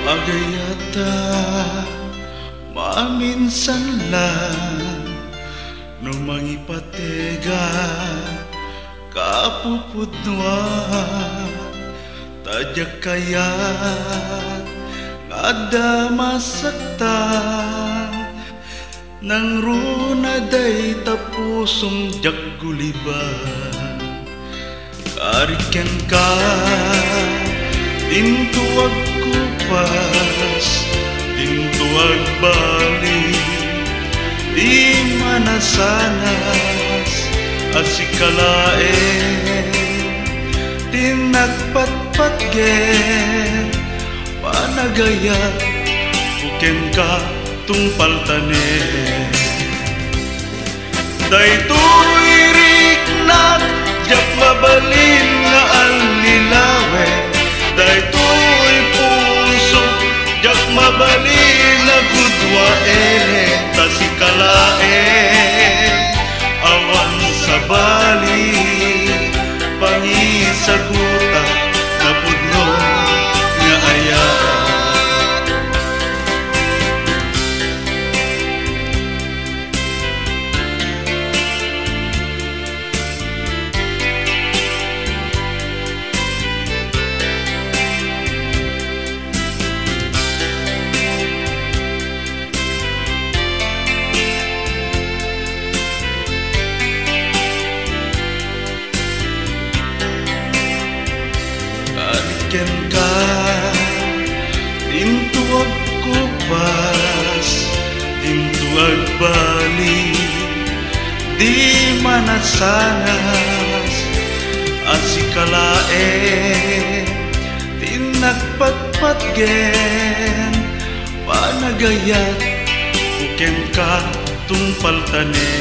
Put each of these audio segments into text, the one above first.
Agayata maminsan lang no mangipatega kapupudnuan tadyak kayat ngada masaktan nang runaday tapusong jagguliban kariken ka tintuag kupas tintuag balik di manasanas asikalae tinagpatpatgen panagayat buken ka tungpaltane daytoy riknak jak mabalin nga alilawe daytoy puso jak mabalin na gudwae tasikalae awan sa bali pangisaguta na pudno nga ayat ken ka tintuag kupas tintuag bali di manasanas asikalae tinagpatpatgen panagayat buken ka tungpaltane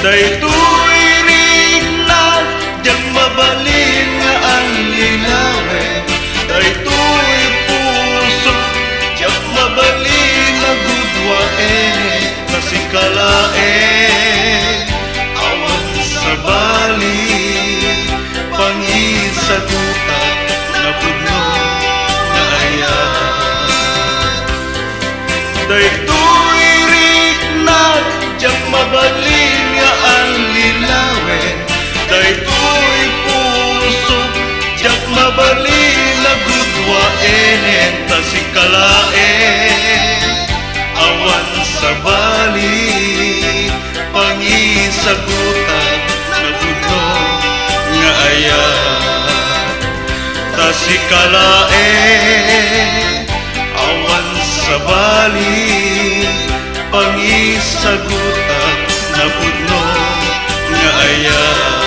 daytoy rinag jak mabalin nga ang lilawe daytoy puso jak mabalin nga gudwae kasikalae awan sa bali pangisaguta na pudno na ayat daytoy riknag jak mabalin nga ang lilawe daytoy puso jak mabalin na gudwaen tasikalae awan sa bali pangisagutan na pudno nga ayat tasikalae awan sa bali pangisagutan na pudno nga ayat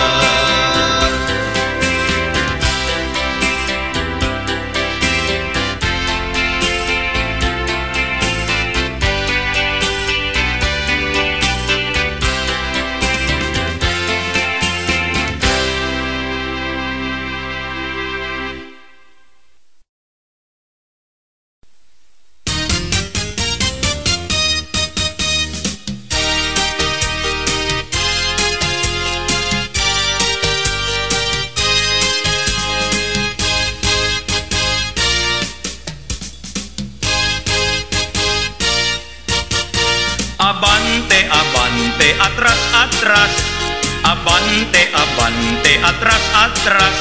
Abante, abante, atras, atras. Abante, abante, atras, atras.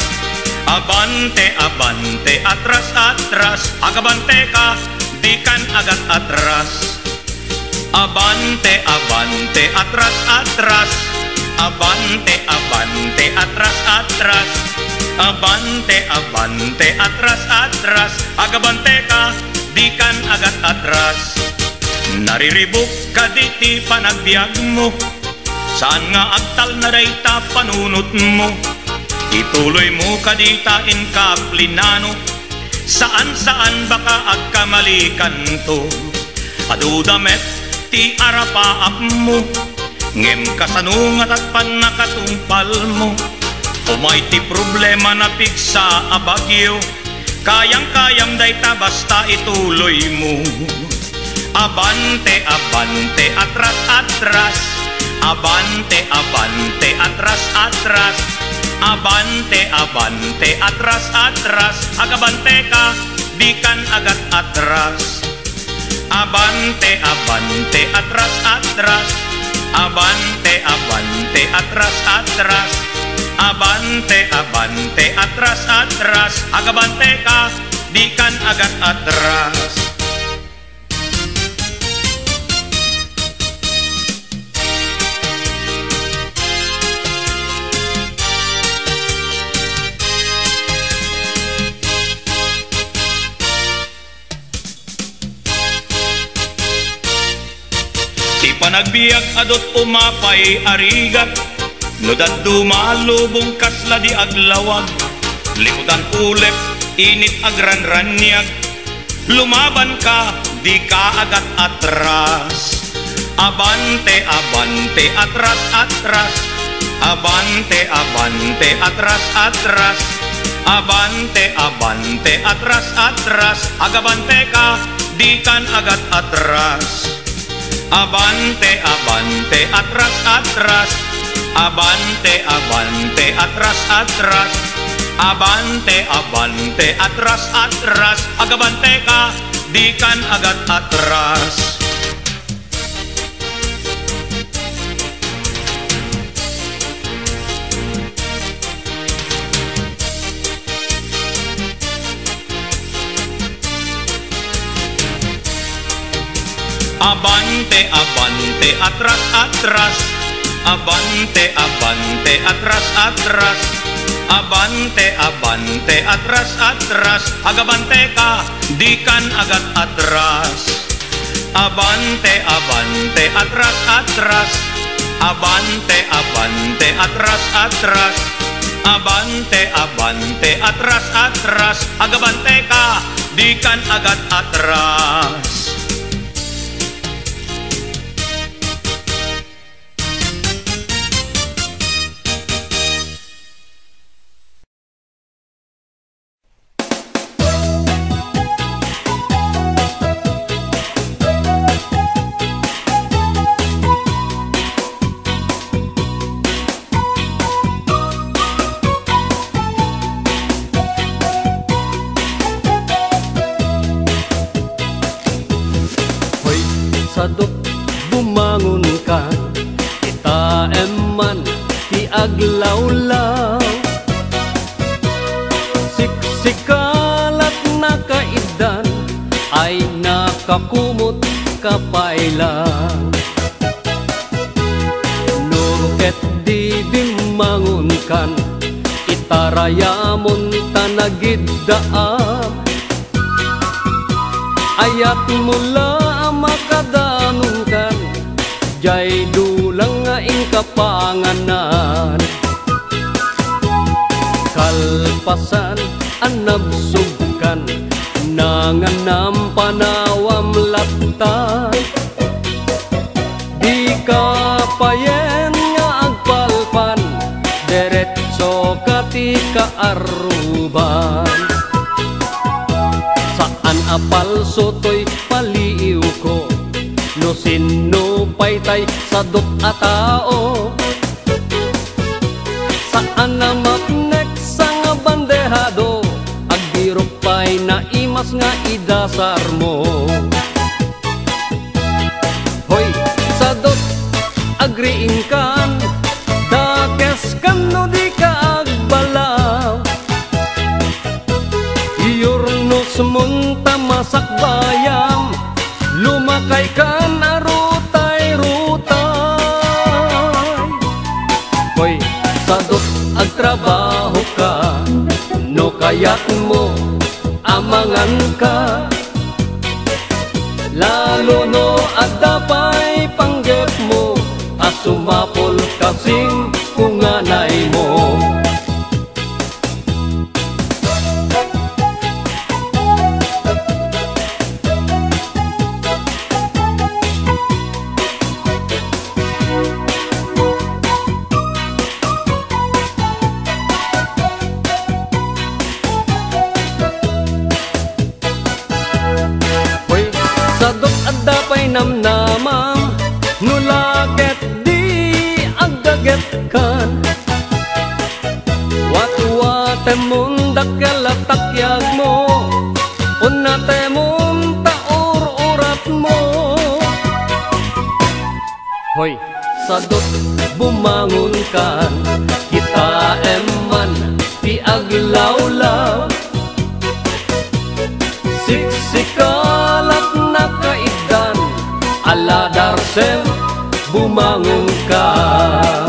Abante, abante, atras, atras. Agabante ka, di kan agad atras. Abante, abante, atras, atras. Abante, abante, atras, atras. Abante, abante, atras, atras. Agabante ka, di kan agad atras. Nariribok ka diti panagbiag mo, saan nga agtal na dayta panunot mo. Ituloy mo kadita in kaplinano, saan baka agkamalikan to. Adudamet ti arapaap mo, ngem kasanungat at panakatumpal mo. Umay ti problema na piksa abagyo, kayang-kayam dayta basta ituloy mo. Abante, abante, atras, atras. Abante, abante, atras, atras. Abante, abante, atras, atras, agabante ka, di kan agat atras. Abante, abante, atras, atras, abante, abante, atras, atras, abante, abante, atras, atras, agabante ka, di kan agat atras. Di panagbiag adot umapay arigat, no dadto malubong kasla di aglawag, limutan ulep, init agranranyag, lumaban ka, di ka agat atras. Abante, abante, atras, atras, abante, abante, atras, atras, abante, abante, atras, atras, agabante ka, di kan agat atras. Abante, abante, atras, atras, abante, abante, atras, atras, abante, abante, atras, atras, agabante ka, di kan agat atras. Abante, abante, atras, atras, abante, abante, atras, atras, abante, abante, atras, atras, agabante ka, di kan agat atras. Abante, abante, atras, atras, abante, abante, atras, atras, abante, abante, atras, atras, agabante ka, di kan agat atras. Sadot bumangon ka, kita eman ti aglawlaw, siksikalat na kaidan ay nakakumot kapailang. Nuket di bimangon kan, itarayamon tanagiddaam, ayat mula makadangon kan, jay dulang nga kapanganan. Kalpasan anabsugkan, nanganam panawam laptan, di kapayen nga agpalpan, deretso kati kaaruban. Saan apal sotoy paliiw ko, no sino paytay sadot a tao. Saan na mapnek sang bandehado, agbirok pay na imas nga idasar mo. Hoy, sadot agriing kan, dakes kan no di ka agbalaw. Semunta masak bayam, lumakay kan arutay-rutay. Hoy, sadot agtrabaho ka, no kayak mo amangan ka, lalo no adapay panggep mo, asumapol kasing kunganay mo. Namnamam nulaket di agdaget kan, Temon dakalatakyak mo, una temon taur-urat mo. Hoy, sadot bumangon kan, kita eman ti aglawlaw. Siksikalat na kaidan, ala darsem bumangon kan.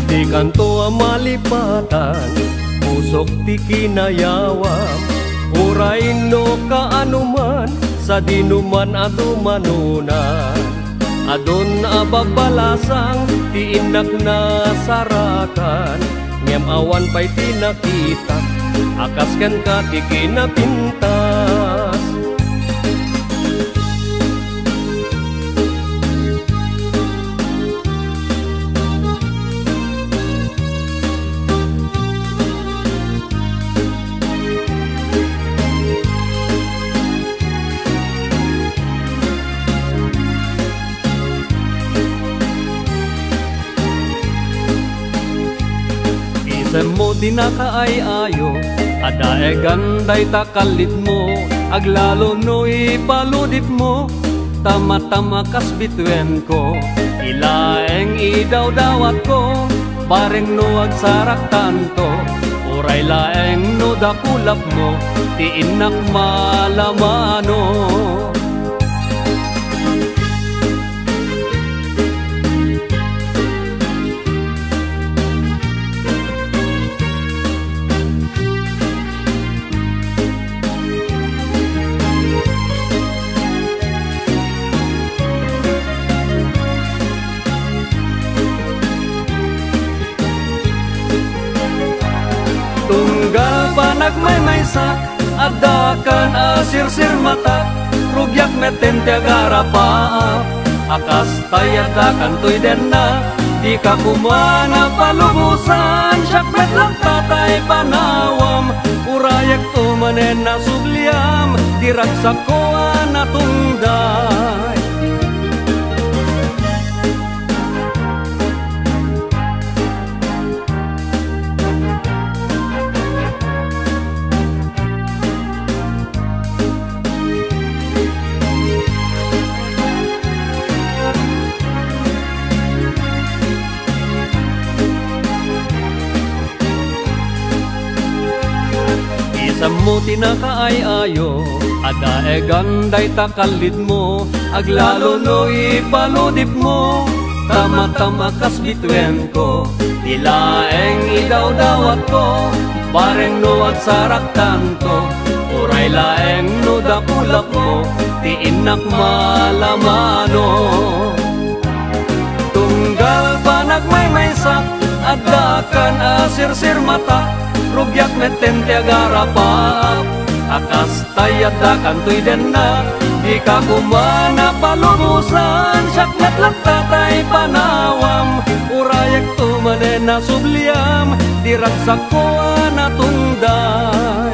Di kanto malipatan, pusok ti kinayawam. Uray no kaanuman, sa dinuman adumanunan. Adon ababalasang, ti inak na sarakan. Ngem awan pa'y tinakita, akaskan ka ti kinapintas. Mo dinakaay-ayo, adae ganday takalit mo, aglalo no ipaludit mo, tama-tama kas bituen ko, ilaeng idaw-dawat ko, bareng no agsarak tanto, uray laeng no dakulap mo, ti inak malamano. Tunggal panagmaymaysak, adakan asirsir mata, rugyak meten tiagara paap, akas tayadakan tuy denna, di ka kumana palubusan, syakmet lang tatay panawam, urayak tumanen na subliam, diragsak ko anatungday. Mo tinakaay-ayo, adae ganday takalit mo, aglalo no ipaludip mo, tama-tama kas bituen ko, tilaeng idaw-dawat ko, bareng no agsarak tanto, uray laeng no dakulap mo, ti inak malamano. Tunggal panagmaymaysak, adakan asirsir mata, rugyak meten tiagara paap, akas tayadakan tuy denna, di ka kumana palubusan, syakmet lang tatay panawam, urayak tumanen na subliam, diragsak ko anatungday.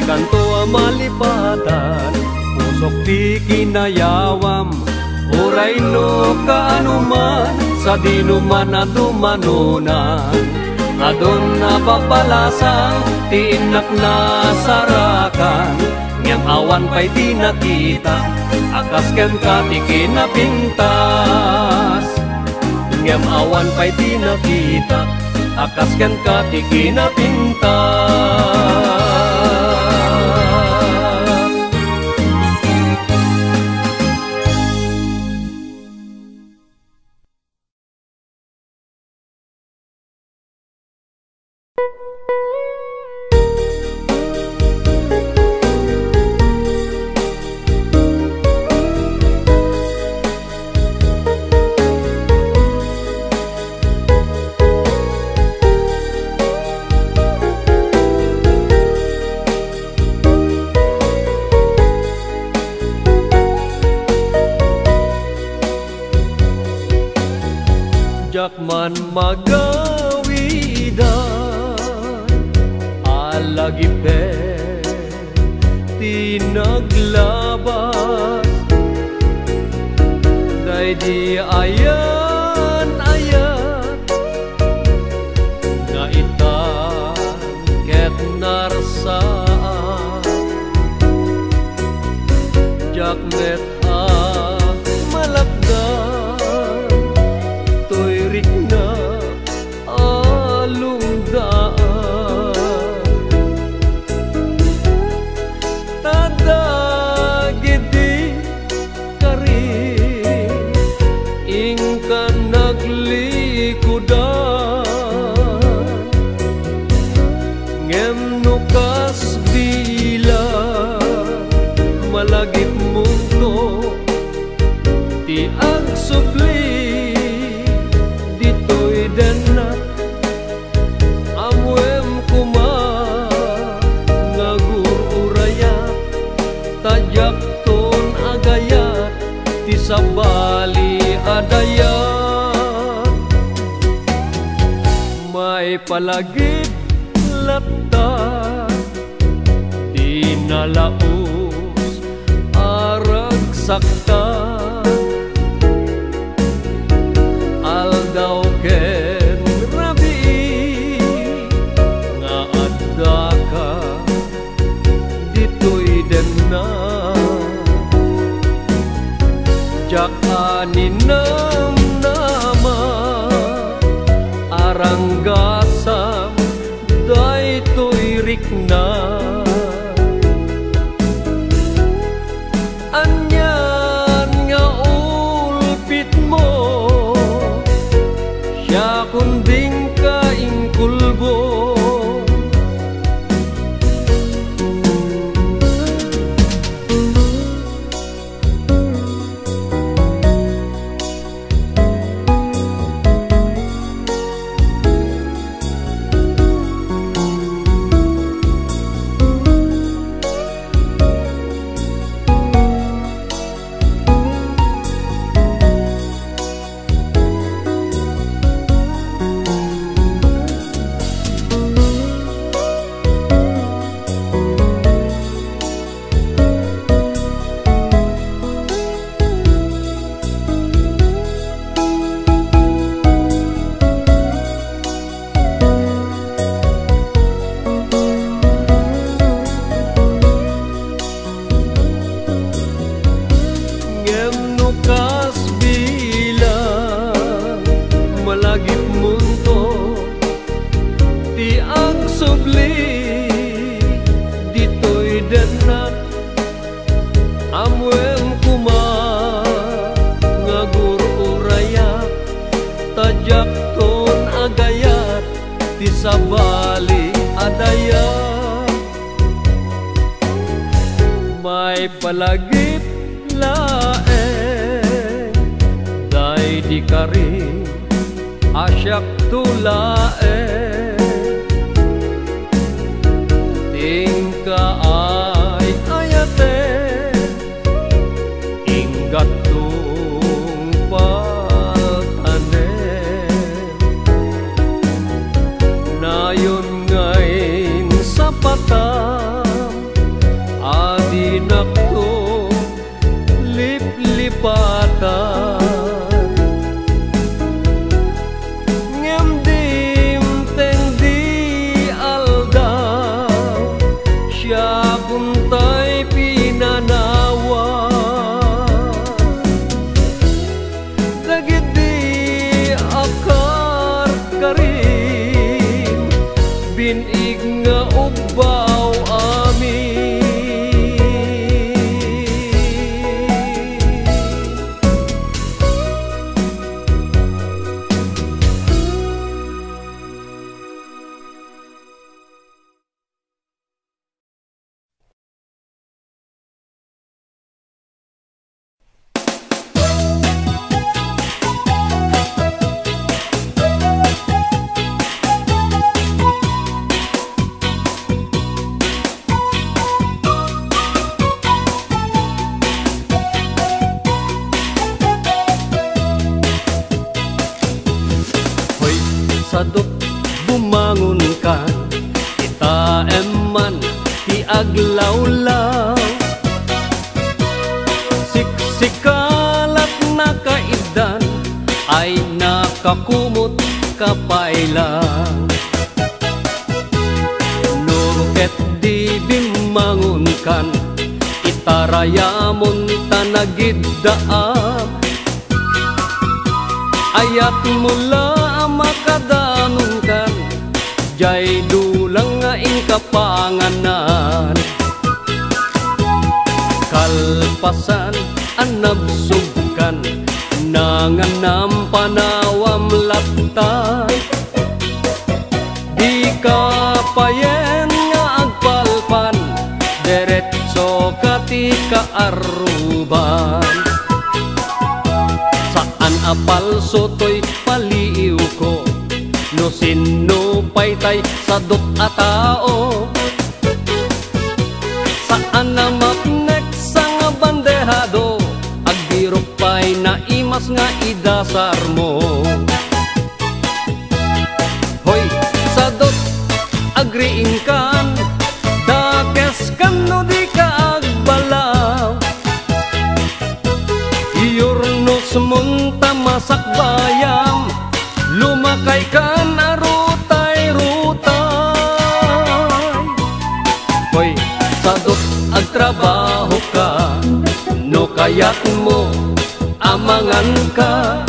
Kanto malipatan, pusok ti kinayawam, uray no kaanuman, sa dinuman adumanunan. Adon na papalasang, ti inak na sarakan, ngem awan pa'y di nakita, akasken ka ti kinapintas. Ngem awan pa'y di nakita, akasken katiki na pintas. Jakman magawidan alagi pe tinaglabas day di ayan nga itan ket narsaan jakmet malakdan toy na alungdaan tadagidi karin ingkan naglikudan ngem nukas bilang malagit mundo ti ang subli denat amwem kuma ngagur urayat tajak ton agayat ti sabali adayat may palagip latta di nalaos arag sakta aldaw ken rabi nga adda ka ditoy denna jak aninam nama aranggasam daytoy rikna anyan nga ulpit mo siya kunding kaingkulbo sabali adaya may palagip laeng day di karing asyak tulaeng tingka ay ayate inggat adinakto liplipatan ngem dim te Siksikalat na kaiddan ay nakakumot kapailan. Nuket di bimangon kan, itarayamon tanagiddaam. Ayat mula makadanon kan, jay dulang nga ing kapanganan. Kalpasan anabsugkan, nanganam panawam laptan. Di kapayen nga agpalpan, deretso katika aruban. Saan apal sotoy paliw ko, no sino paytay sa dot a tao. Saan na mapnek sang bandehado, agdirok pay na imas nga idasar mo. Hoy, sa dot agriing kan, dakes kan no di ka agbalaw. Iyornos munta masak bayam, lumakay kan arutay-rutay. Hoy, sadot agtrabaho ka, no kayat mo amangan ka.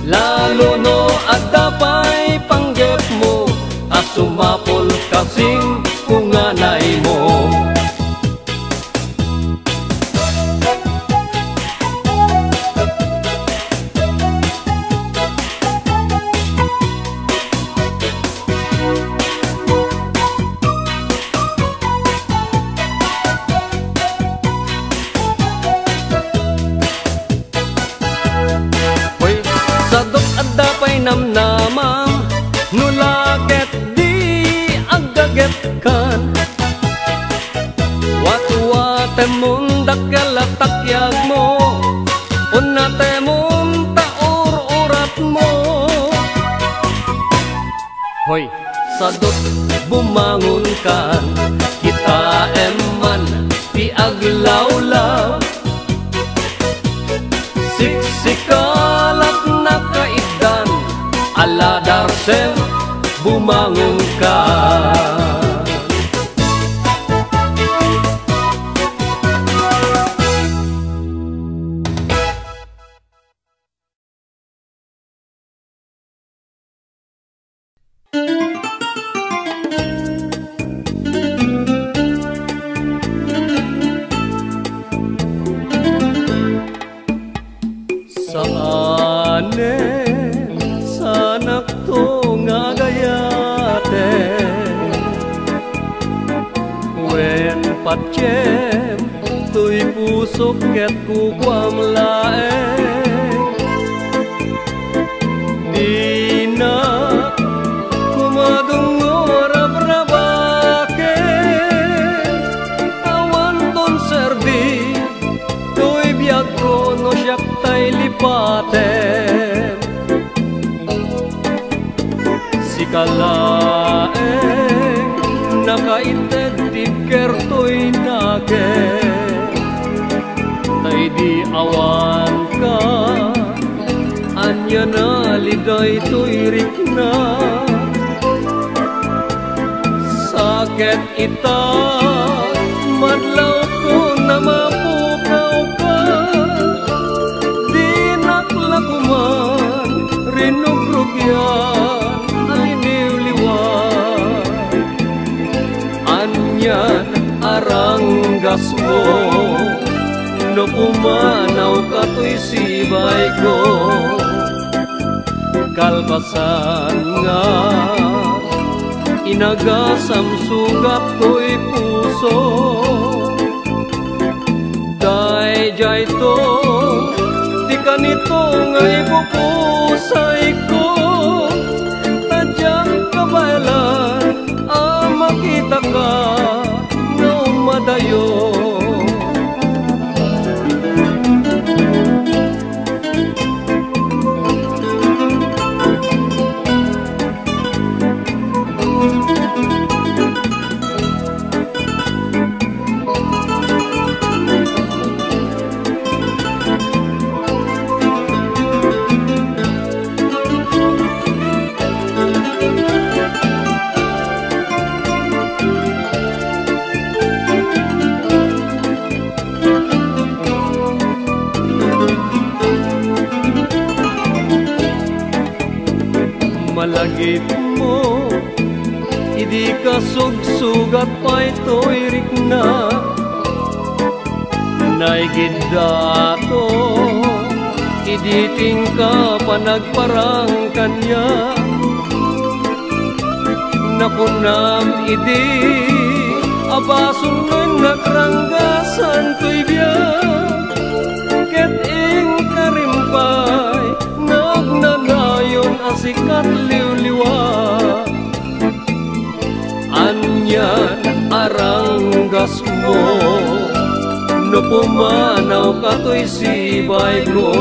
Lalo no adapay panggep mo, asumapol kasing kunganay mo. Namnamang nulaket di agaget kan, watu-wate mundak kalatakyag mo, unate munta ur-urat mo. Hoy, sadot bumangon kan, kita eman di aglawlaw. Siksikalat na kaiddan, ala darsem bumangon ka. Sanak to nga gayate, wen patjem tuy pusok ket kukwam laeng. Di na kumadungor abrabake, awan ton serbi tuy biag ko no siyak tay lipatem. Sikalaeng nakaited di kertoy nake, tay di awan ka, anya na liday to'y rikna. Sakit ita, madlaw ko na mapukaw ka, di naklakuman rinugrugyan. Anyan aranggas mo, no pumanaw ka to'y sibay ko. Kalpasan nga, inagasam sugat ko'y puso. Jay to, di ka nito nga ipupusay ko. Tadyang kabalan, makita ka na umadayo. git mo, idi ka sugsugat pa'y toy rikna. Naigid dato, idi tingka panagparang kanya. Nakunam idi, abasun ng nakranggasan to'y biyak. Ket ing karimpay, nagnanayon asikat liwliwa. Anyan aranggas mo, no pumanaw ka to'y sibay ko.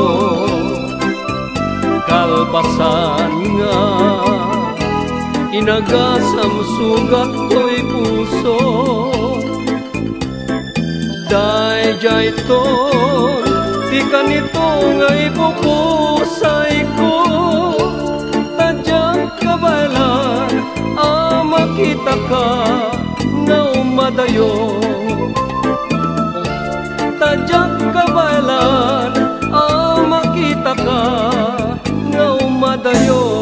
Kalpasan nga, inagasam sugat to'y puso. Dayjay ton, di ka nito nga ipupusay ko. Tadyang kabalan, makita ka na umadayon. Tadyang kabalan, makita ka na umadayon.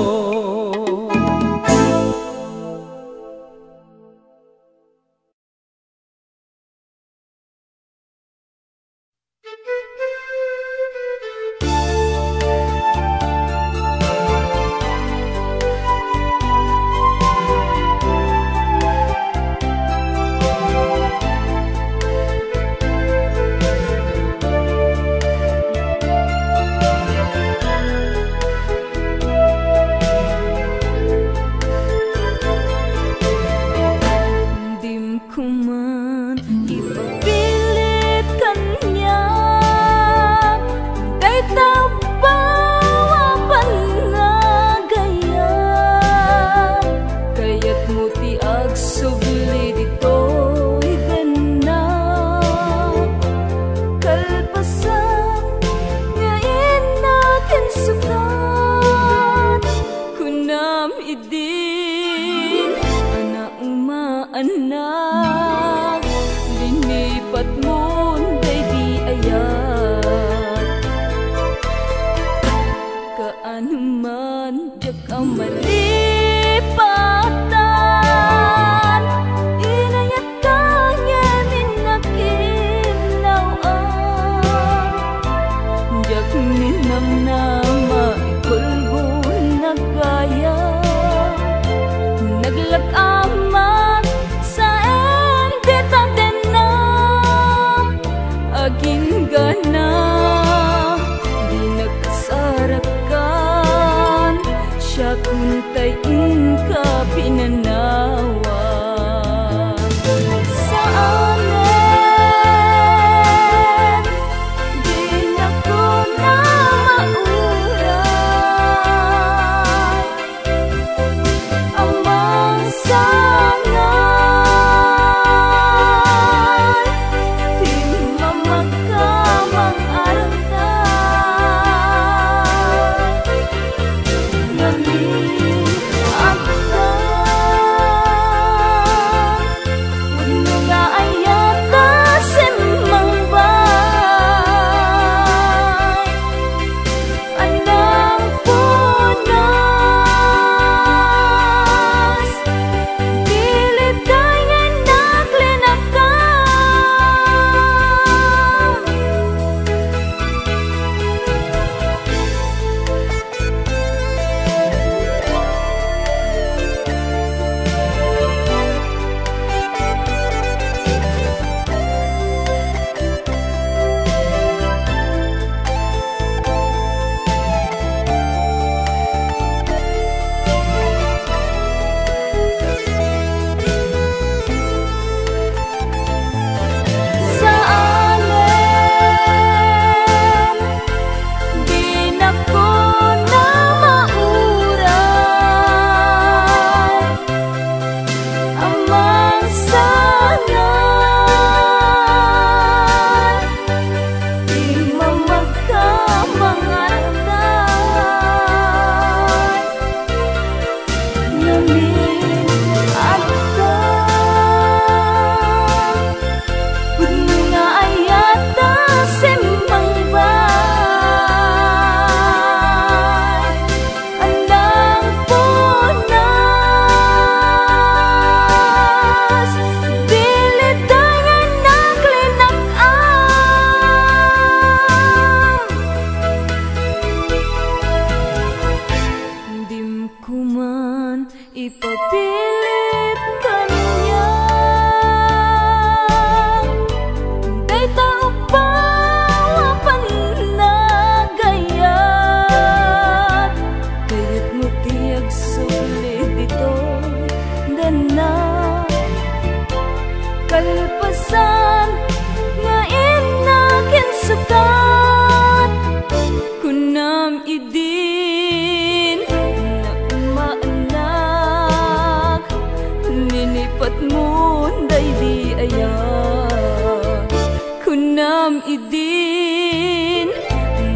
nam idin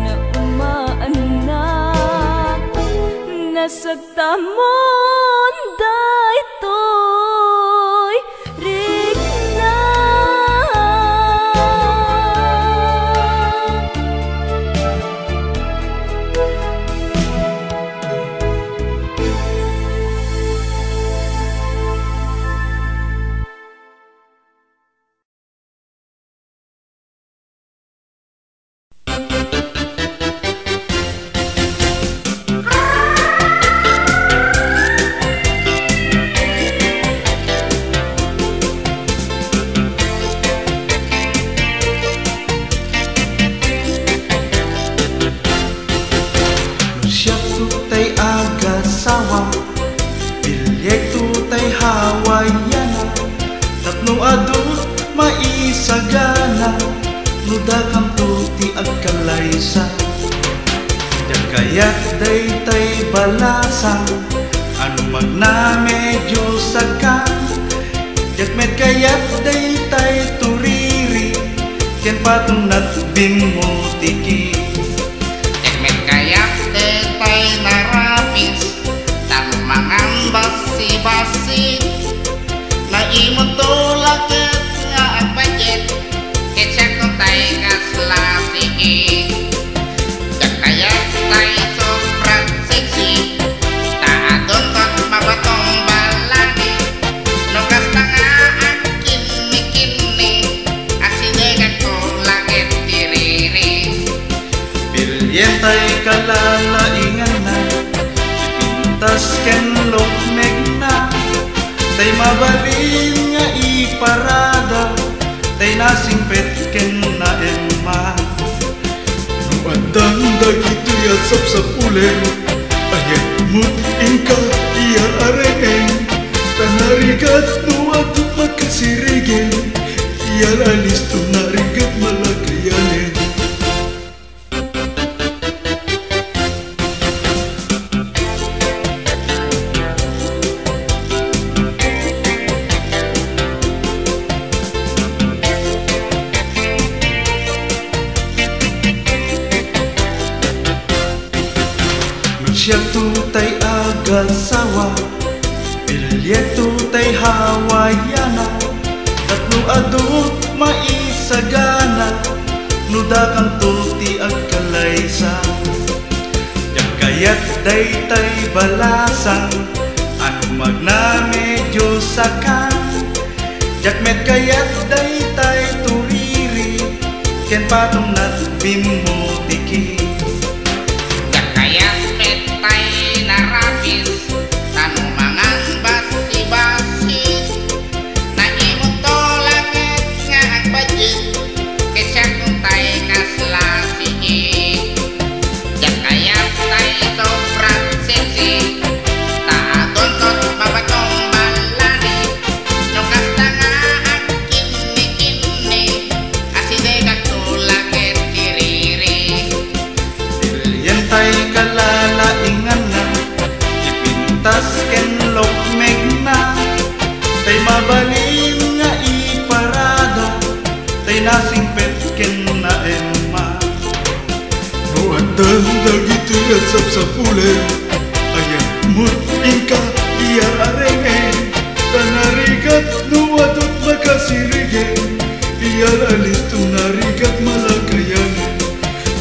na umaanak nasagtamon daytoy rigna. Maisagana nudakan tuti agkalaysa dagkayat daytay balasa anu magna medyo sakan jagmet kayat daytay turiri ken patunat bimutiki jagmet kayat daytay narapis tanu mangan basi-basi na imutulak budget kecek tay kaslasiki kaya tay sobrat seksi tak adon mabatong balani nukas tanga akin mikini aside ko langit diriri bilyen tay kalalaingan na ipintas ken lokmeg na tay mabalin nga iparada tay nasimpet ken na emma nuandang dagito ya sapsapulen ayat mut ingka iya areng tanarigat nuat makasirigen iya alis tunarigat malagayanen. Siya tutay agasawa bilye tutay hawayana tatlo adut maisagana nudakan tuti agkalaysa jagkayat daytay balasan anu magna medyo sakan jagmet kayat daytay turiri ken patunat bimutiki narapis tanu mangan basi-basi na imut tolak nga budget kecek tay kaslasiki jakayat tay sobrat seksi tak adon mabatong balani nukas tanga akin mikini aside katulak diriri bilyen tay kalalaingan na tas ken lokmeg na tay mabalin nga iparada tay nasimpet ken na emma nuandang dagito ya sapsapulen ayat mut ingka iya areng tanarigat nuadot makasirigen iya alis tunarigat malagayanen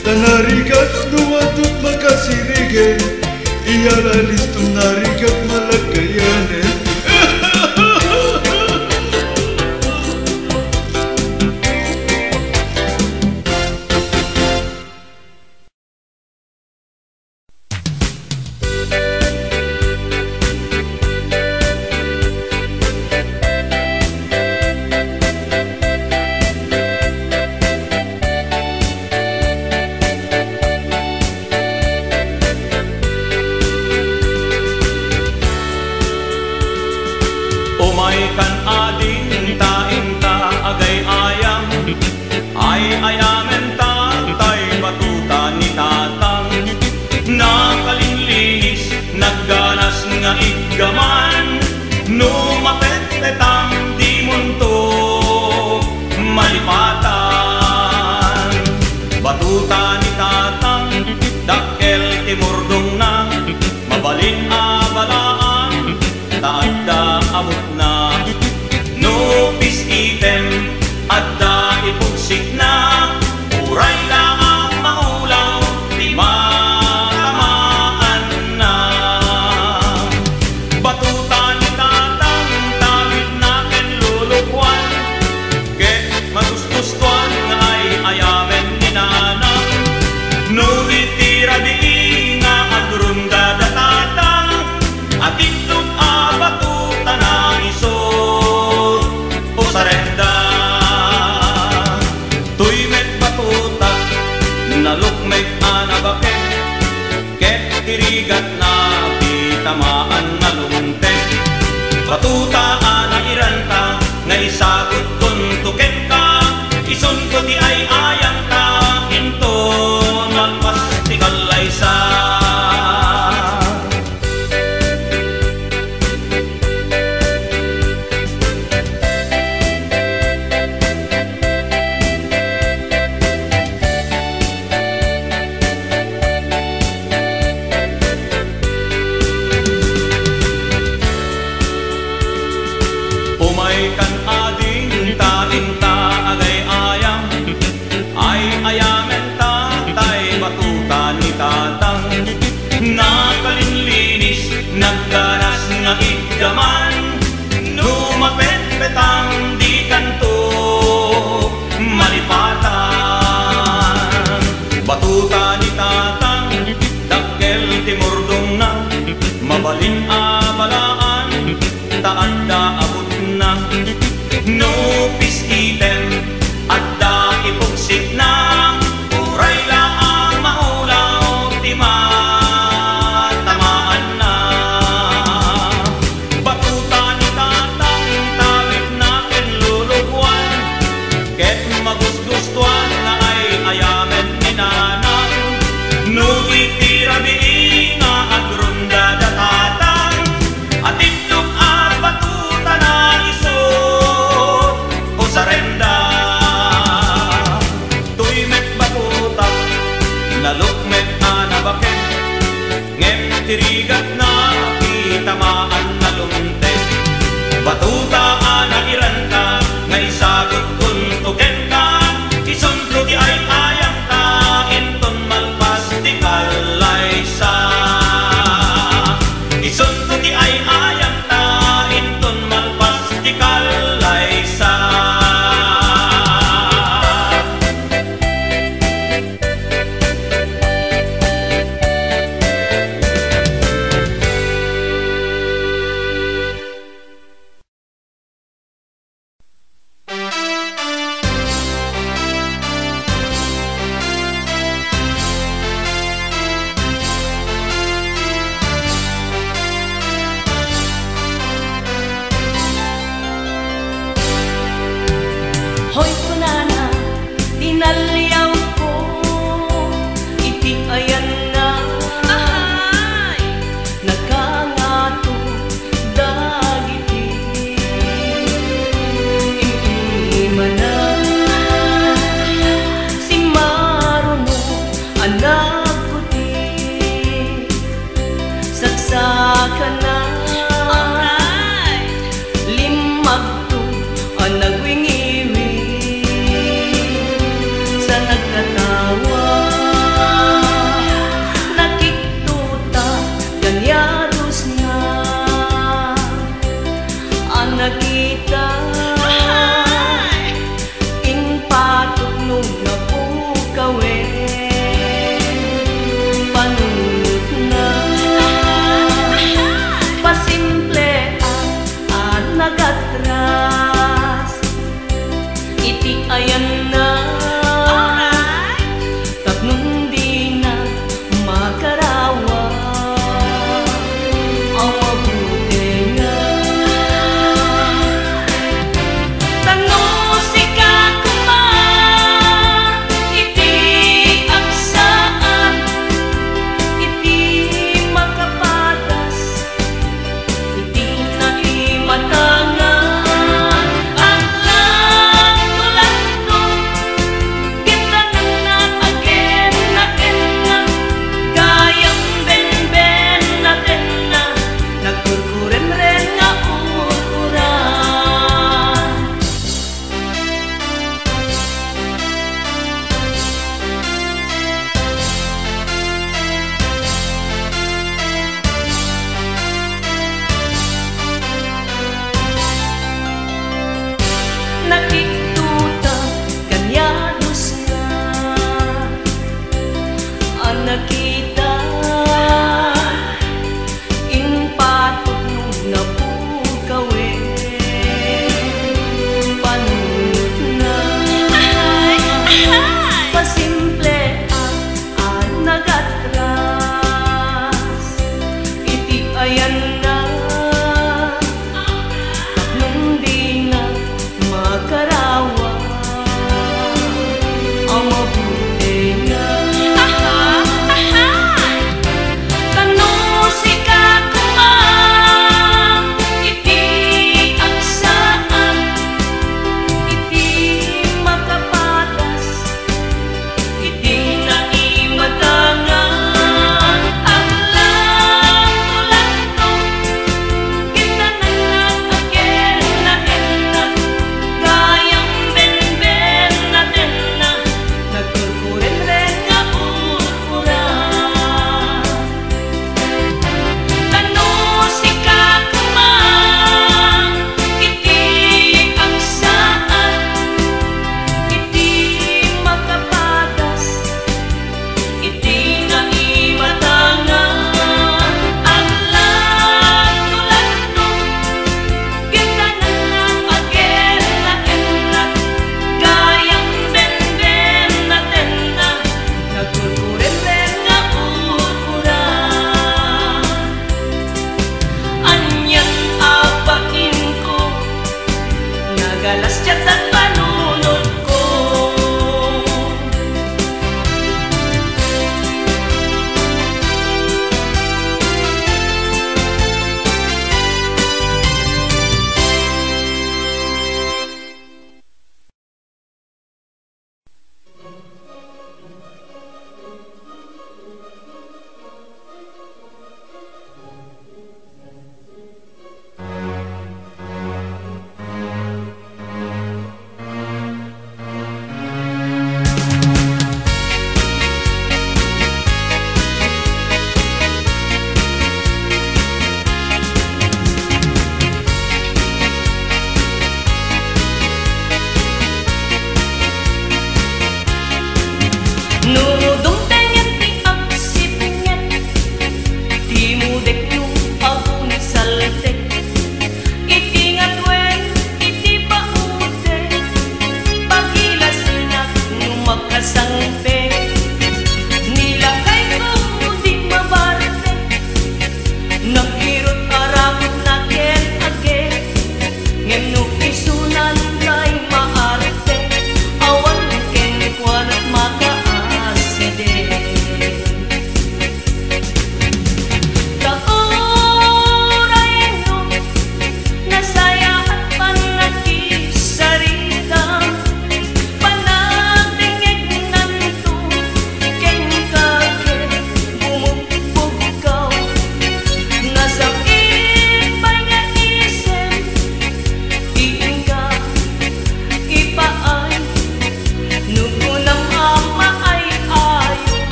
tanarigat nuadot makasirigen iya alis tunarigat malagayanen. Umaikan ading tainta agay ayam ay ayamen tatay batuta ni tatang nakalinlinis nagganas nga iggaman numapet petang di munto malipatan ipugsik na, uray na ang maulaw, di matamaan na. Batutan ni tatang tawid na ken lulukwan, ket magustustuan nga ay ayamen ni nanang. Ngunit tira di nga agrunda da tatang, at itlog batutan na iso o sarenda. Tuy met batutak nalukmek anabakek, ket tirigat na tamaan na lumtek. Batuta anairan ka, nga isagot tuntuken ka, ison ko di ay ayang ka, into malpas ti kalaysa. Umay kan ading tainta agay ayam, ay ayamen tatay batuta ni tatang. Nakalinlinis, nagdaras nga igdaman, numapet-petang di kanto malipatan. Batuta ni tatang, dakkel timurdong na, mabalin abalaan, taanda abot na. No peace item, adda ipugsik na, uray laang maulaw, di matamaan na. Batuta ni tatang tawid na ken lulukwan, ket magusgustuan nga ay ayamen ni nanang. No itira di nga agrunda da tatang, at itlog batuta na iso o sarenda. Tuy met batutak nalukmet anabakek, ngem tirigat na itamaan na lumtek. Batuta anairan ka, nga isagot tuntuken ka, ison ko di ay ayang ka, inton malpas di kalaysa. Ison ko di ay ayang ka, inton malpas di kalaysa. Hoy kunana, tinalyaw ko, iti ayan na. Ahay! Nagkangato, dagiti. Imana, si Maruno, anak ko di. Saksakan na. Limag to, anagwingi.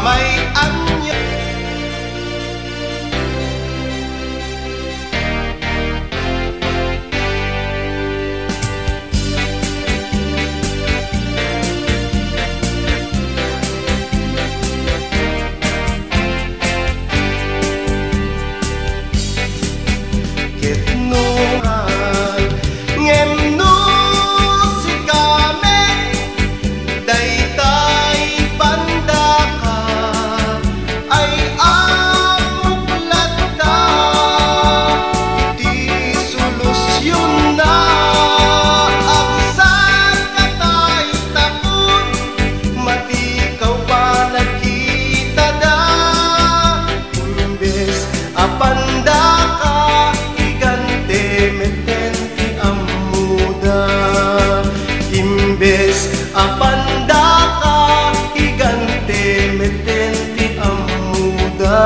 may anyo. Apandaka higante metenti amuda.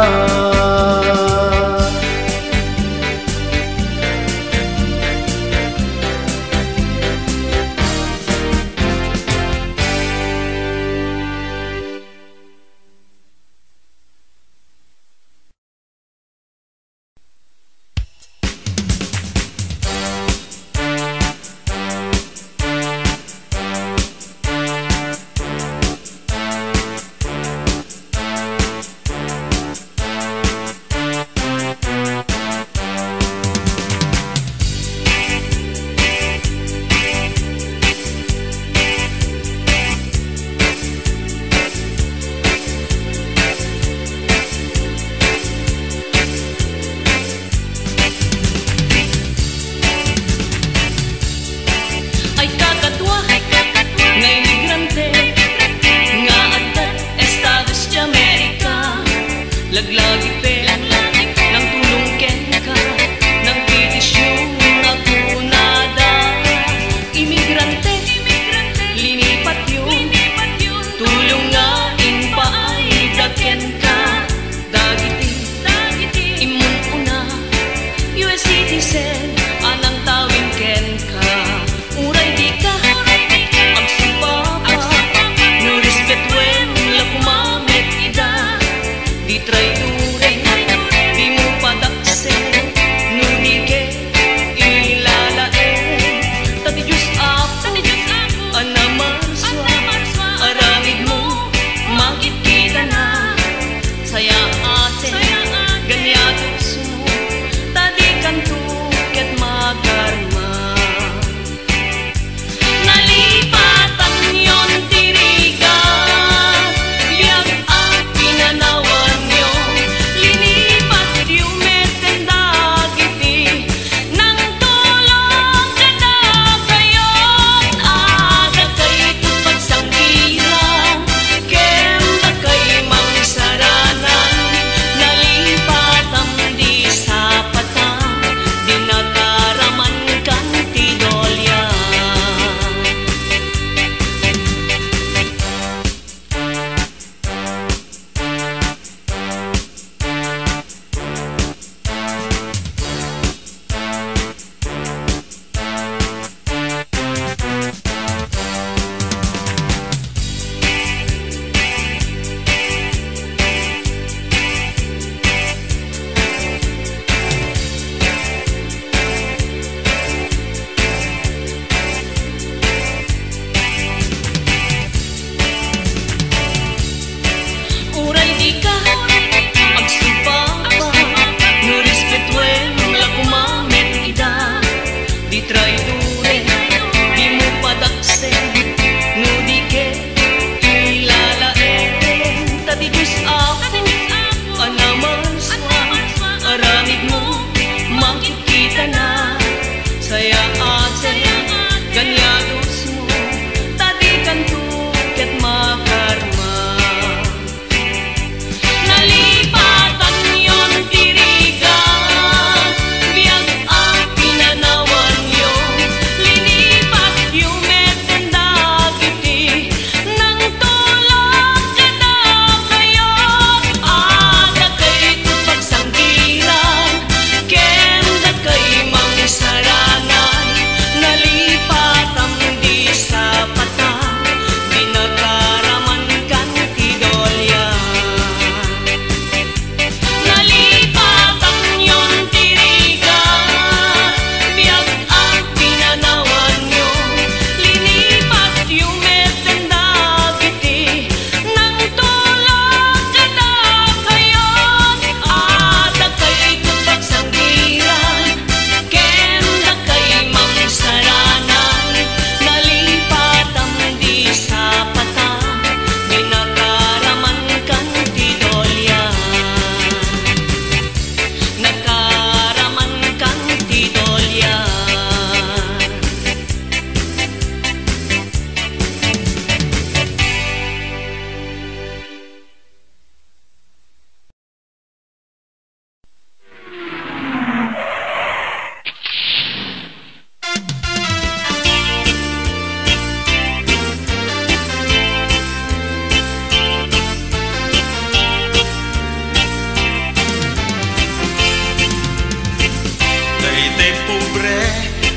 Di traidure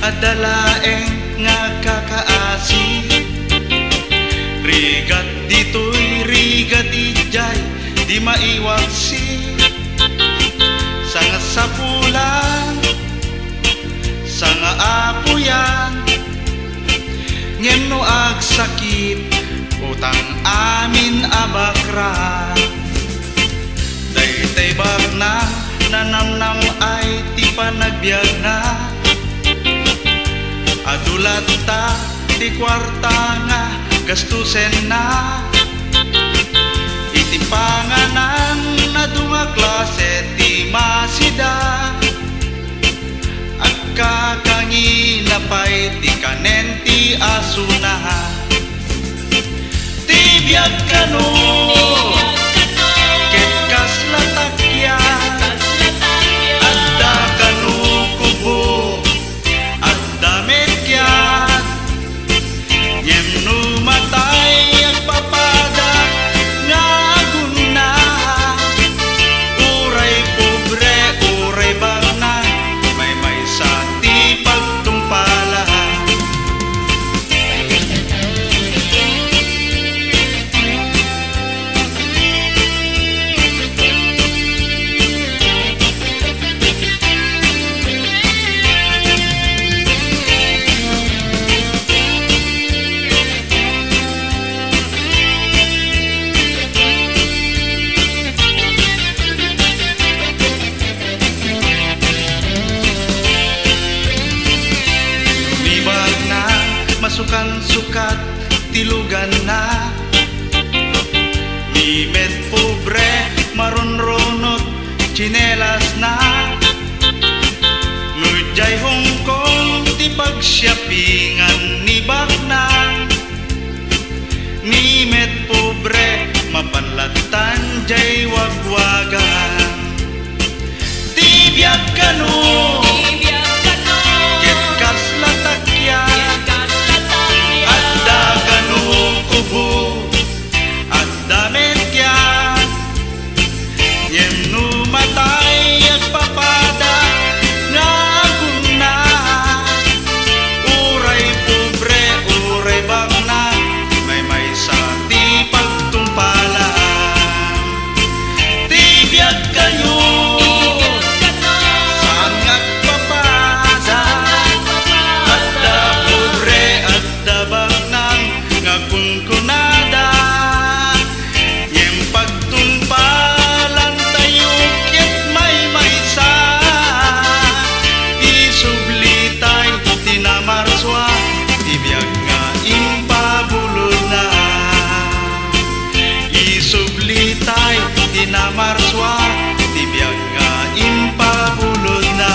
adalaeng nga kakaasi. Rigat dito'y rigat ijay, di maiwaksi. Sanga sapulan, sanga apuyan, ngem no ag sakit, utang amin abakra. Daytay bakna, nanamnam ay ti panagbiag na. Adulat ta, ti kwarta nga, gastusen na. Iti panganan na dunga klase ti masida. At kakangina pa'y ti kanen ti asuna. Ti biag kano, ket kas latakyan, adda kano kubo, adda metyan. Nyem no matay agpapada nga aguna. Uray pobre, uray bangna, may sa ti pagtumpalahan. Masukan sukat tilugan na. Mimet pobre marunronot chinelas na. Nujay Hong Kong ti pagsyapingan ni bakna. Mimet pobre mapanlatan jay wagwagan. Ti biag kano, ket kas latakyan, adda kano kubo, adda metyan. Nyem no matay agpapada nga aguna. Uray pobre, uray bakna, may sa ti pagtumpalaan. Ti biag kayo, saan ngagpapada, adda pobre, adda baknang ngagkunkunada. Nyem pagtumpalan tayo ket may sa. Isublitay tinamarswa, tibiyag nga impabulod na. Isublitay tinamarswa, tibiyag nga impabulod na.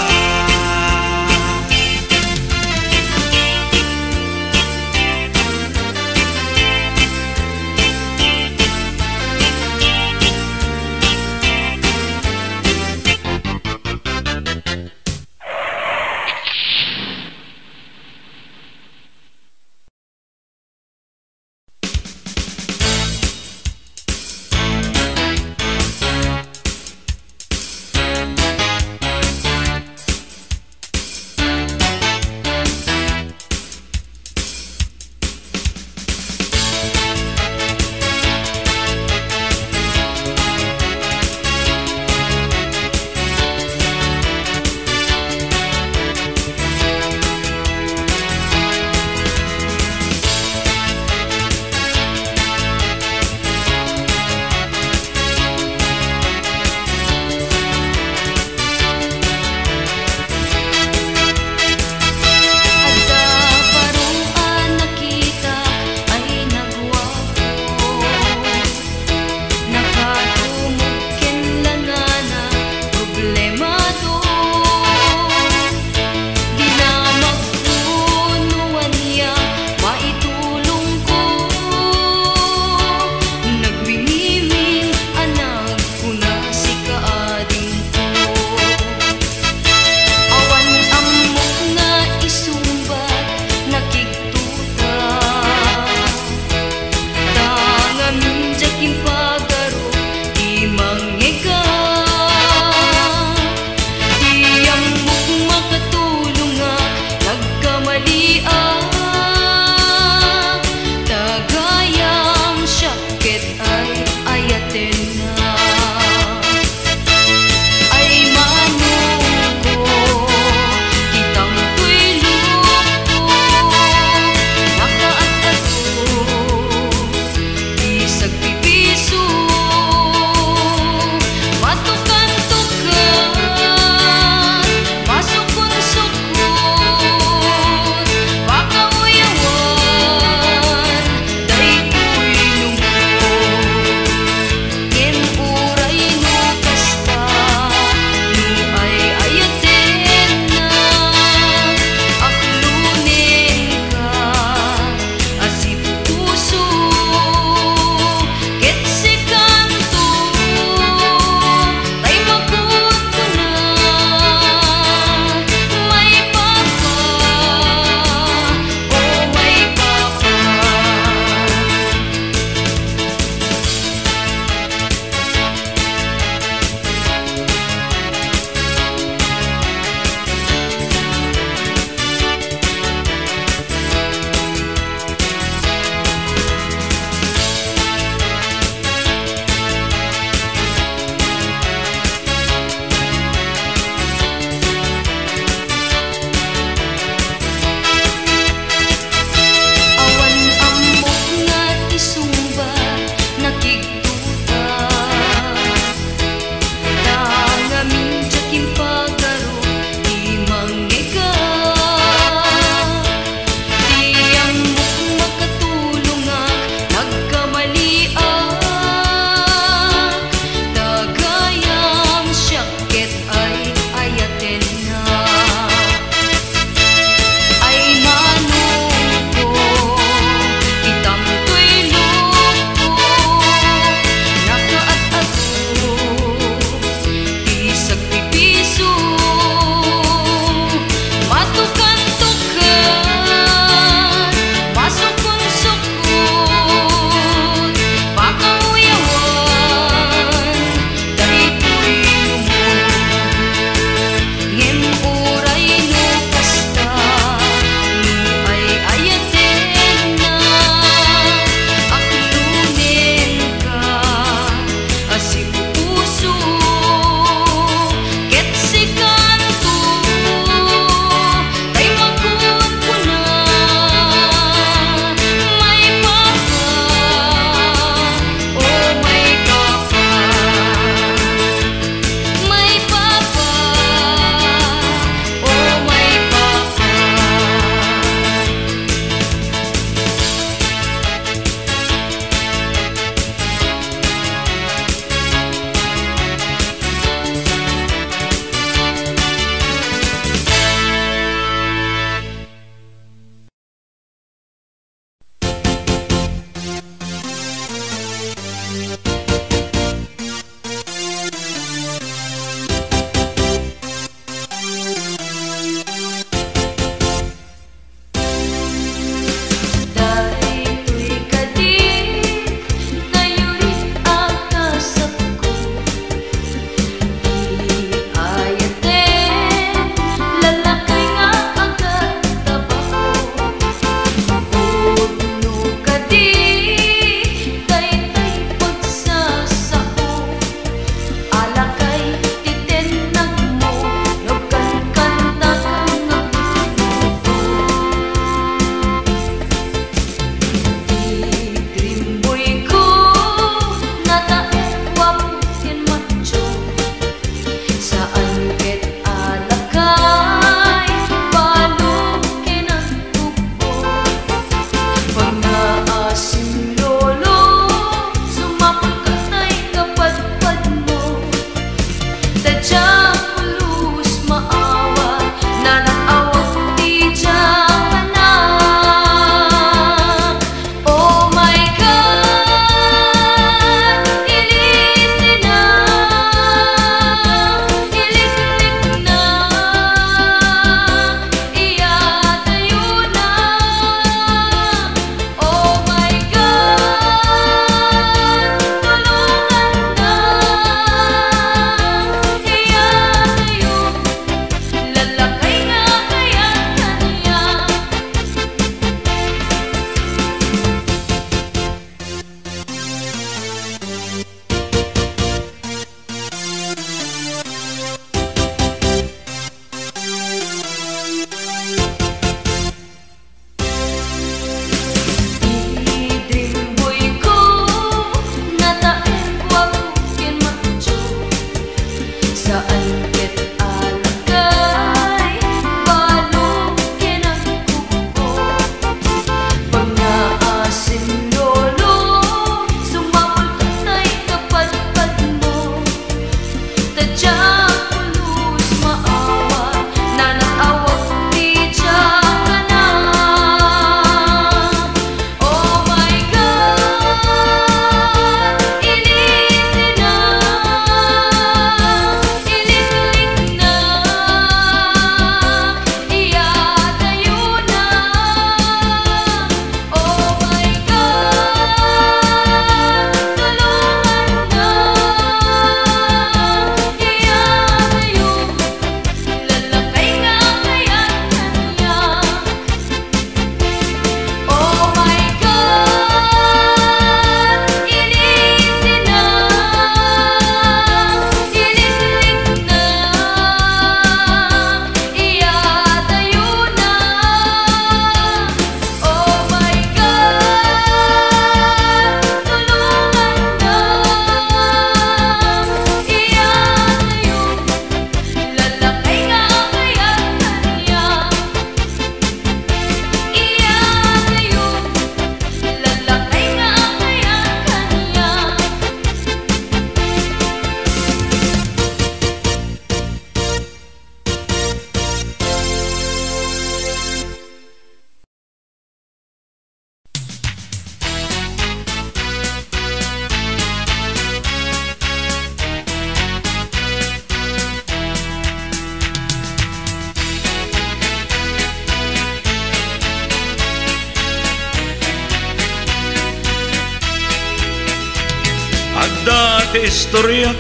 Agda ti istoryak,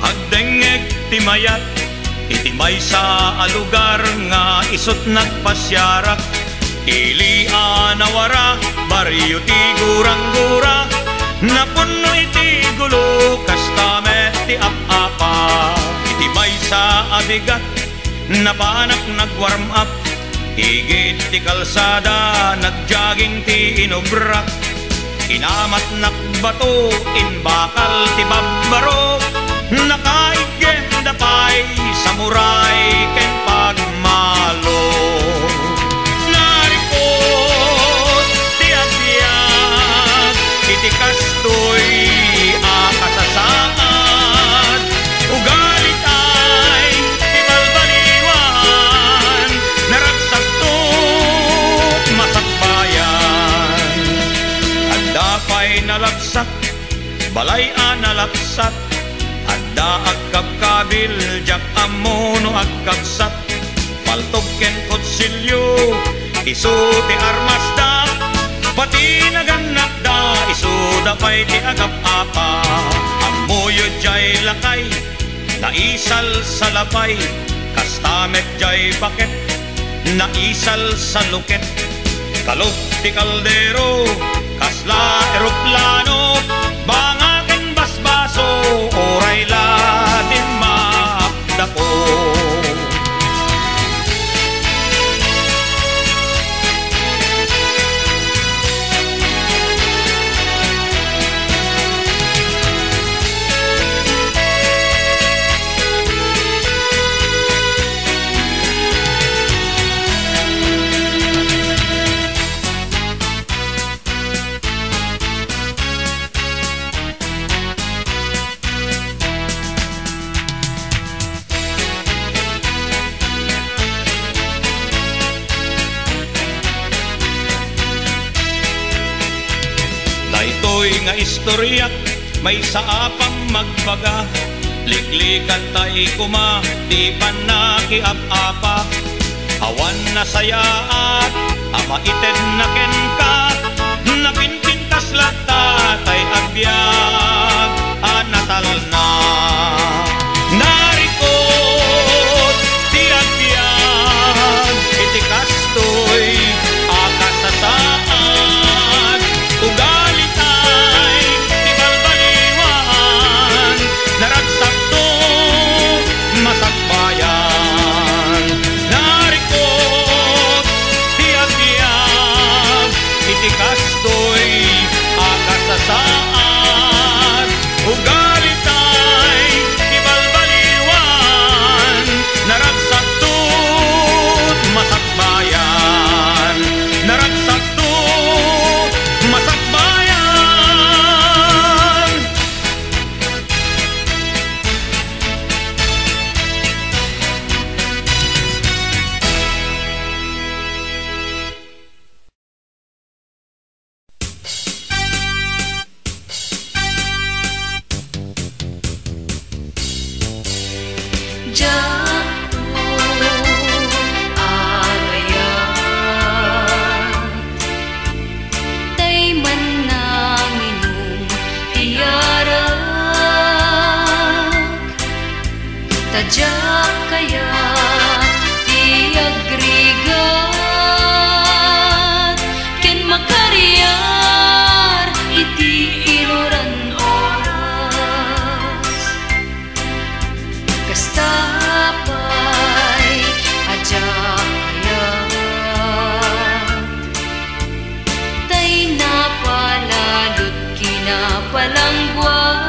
agdengeg ti mayat, iti maysa a lugar nga isot nagpasyarak. Ilian nawara, baryo ti gurang-gura, napuno iti gulo, kastame ti ap-apa. Iti maysa abigat, napanak nag-warm up, higit ti kalsada, nag-jogging ti inubrak. Inamat nakbato, inbakal ti babbaro, nakaigem dapay, samuray ken pagmalo. Narikot ti agbyag, iti kastoy akasasaad, ugalit ay ti balbaliwan, naragsaktok masakbayan. Dapay nalagsak, balay-an nalaksat, adda agkabkabil, jak amono agkabsat, paltog ken kutsilyo, isu ti armasda, pati naganak da, isu dapay ti agap-apa. Amuyo jay lakay, naisal sa lapay, kastamet jay baket, naisal sa luket, kalog ti kaldero, kasla eroplano, bangaken basbaso, oray latin maapdako. Nga istoryak, may saapang magbaga, liglikan tay kuma, di panakiap-apa. Awan na sayaat, amaited na kenkat, napinpintas lata, tay agbyag, anatal na. Narikot, di agbyag, iti kastoy, akasasaad, ugalit naragsakto masakbayan. Narikot tiag-tiag, iti kastoy akasasaad, ugalitan Tadyak kaya tiagrigat ken makariyar iti inuran oras kastapay ajak kaya tay napalalot kinapalangguan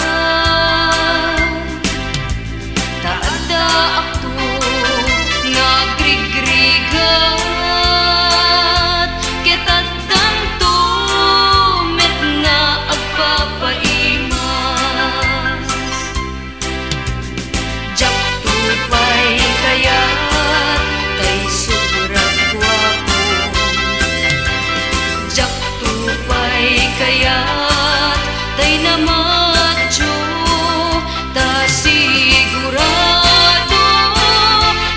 naggrigrigat ketat tanto met nga agpapaimas jak tupay kaya tay sobrang gwapo jak tupay kaya tay namadyo ta sigurado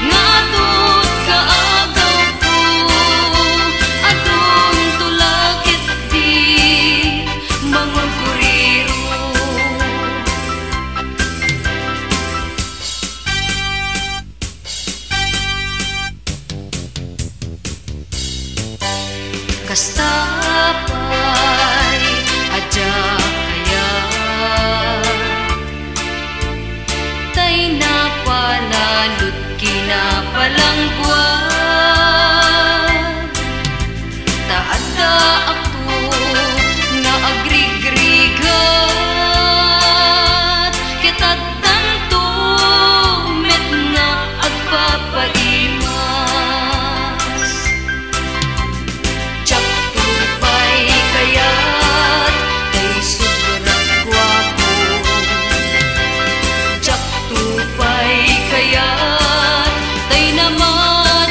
nga tut kaagaw ko adun tulakit di manguguriro kastapay adyak kaya tay napalalot kinapalangguan taada ako nga agrigrigat ketat tanto met nga agpapaimas jak tupay kayat tay sobrang gwapo jak tupay kayat tay naman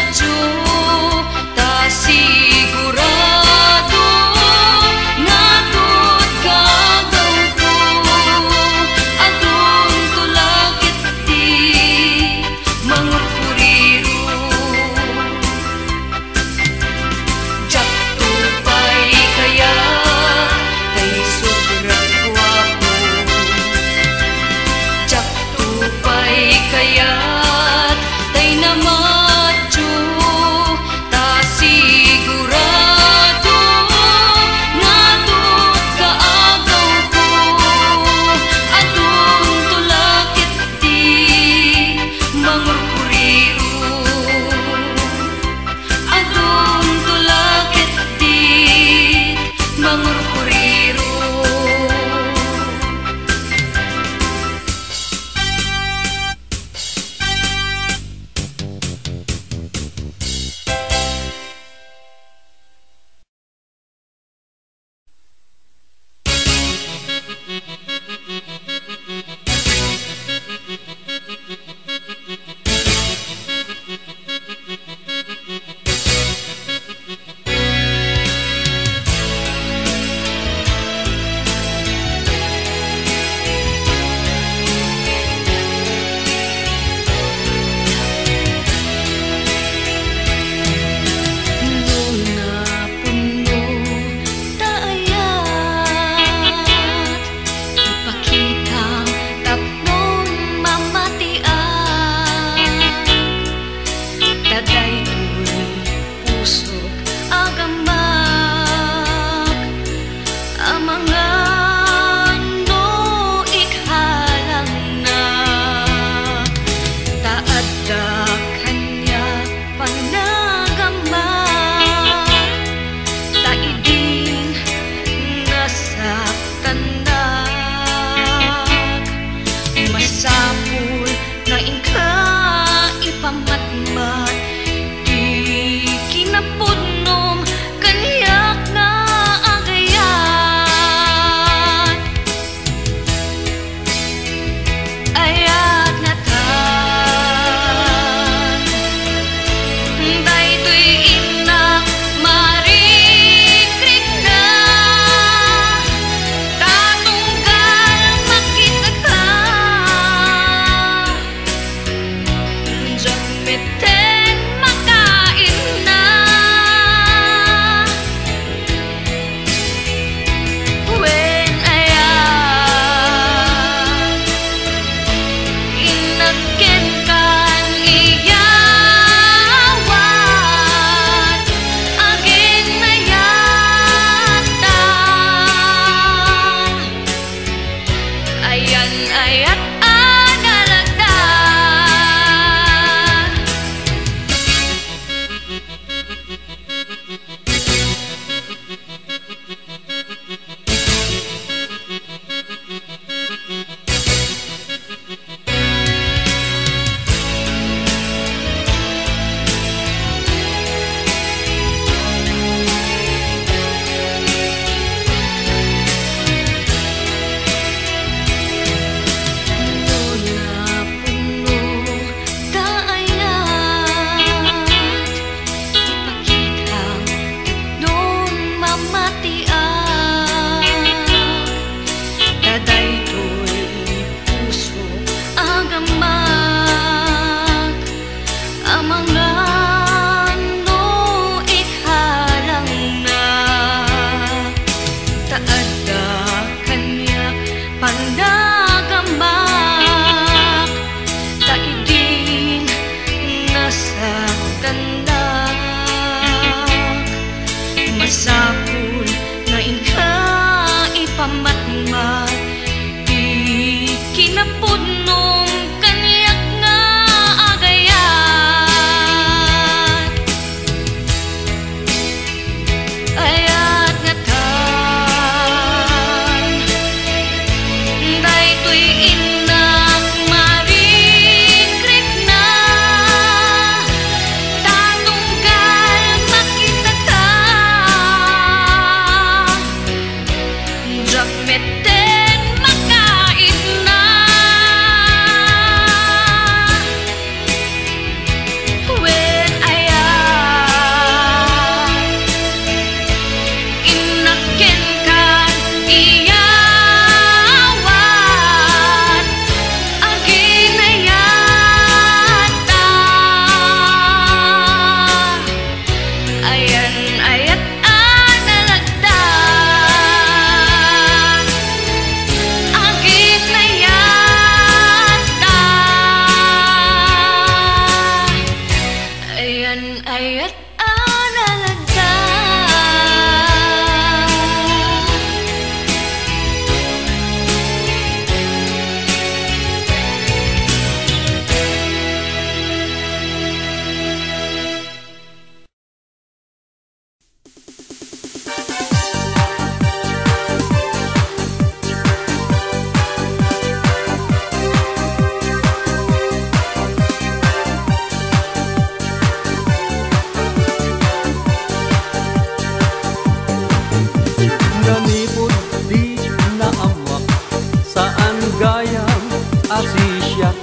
siya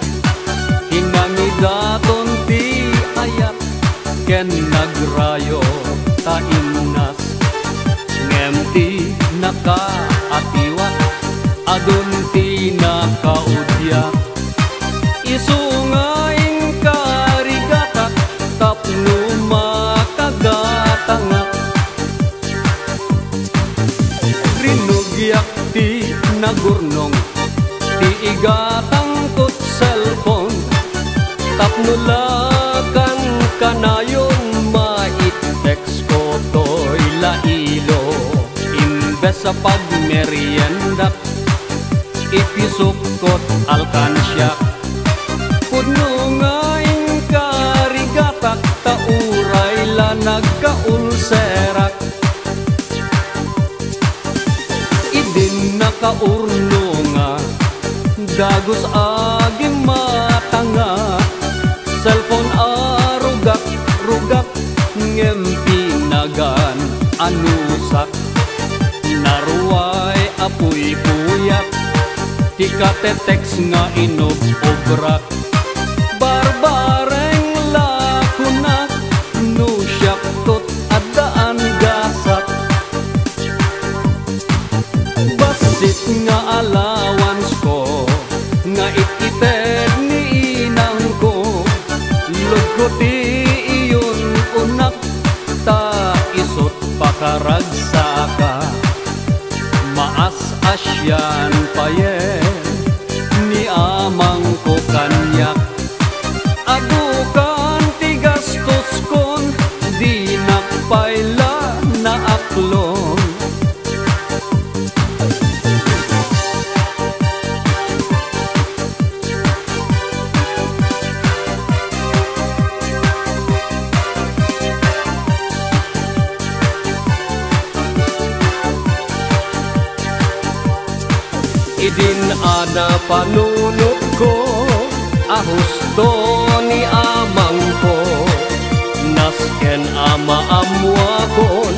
hinangidaton ti ayat ken nagrayo ta innas ngem ti nakaatiwa adun ti nakaudya isungaing karigata tapno makagatanga rinugyak ti nagurnong ti igatang kot cellphone tapno lakan kanayon mait-text ko to'y lailo imbes sa pagmerienda ipisukot alkansya pudno ngaing karigatak tauray la nagkaulserak idin nakaurno nga dagos aging matanga cellphone rugak ngem pinagan anusak naruay apuy puyak ti katetex nga inobobrak barbareng lakuna no syaktot adaan gasak basit nga allowance ko nga ikited ni inang ko luguti iyon unak ta isot pakaragsaka maas asyan payen ni amang ko kanyak adukan ti gastos kon di nakpaila na aklon idin ada panunot ko ahusto ni amang ko nasken ama amwa kon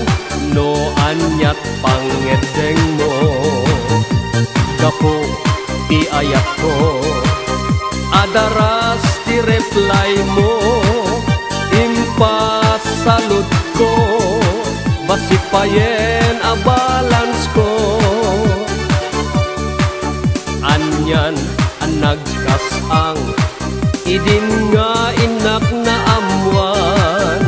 no anyat pangedeng mo kapo ti ayat ko adaras ti reply mo impasalud ko basipayen a balance ko anyan ang nagkasang idin nga inak na amwan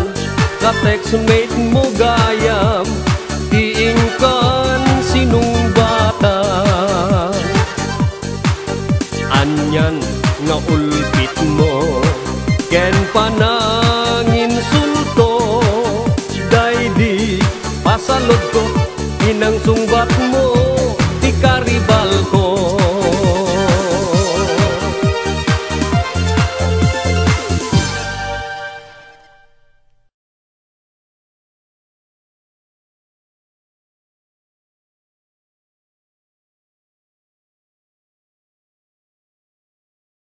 ka-textmate mo gayam tiingkan sinungbata anyan nga ulpit mo ken panangin sulto day di pasalod ko inang sungbat mo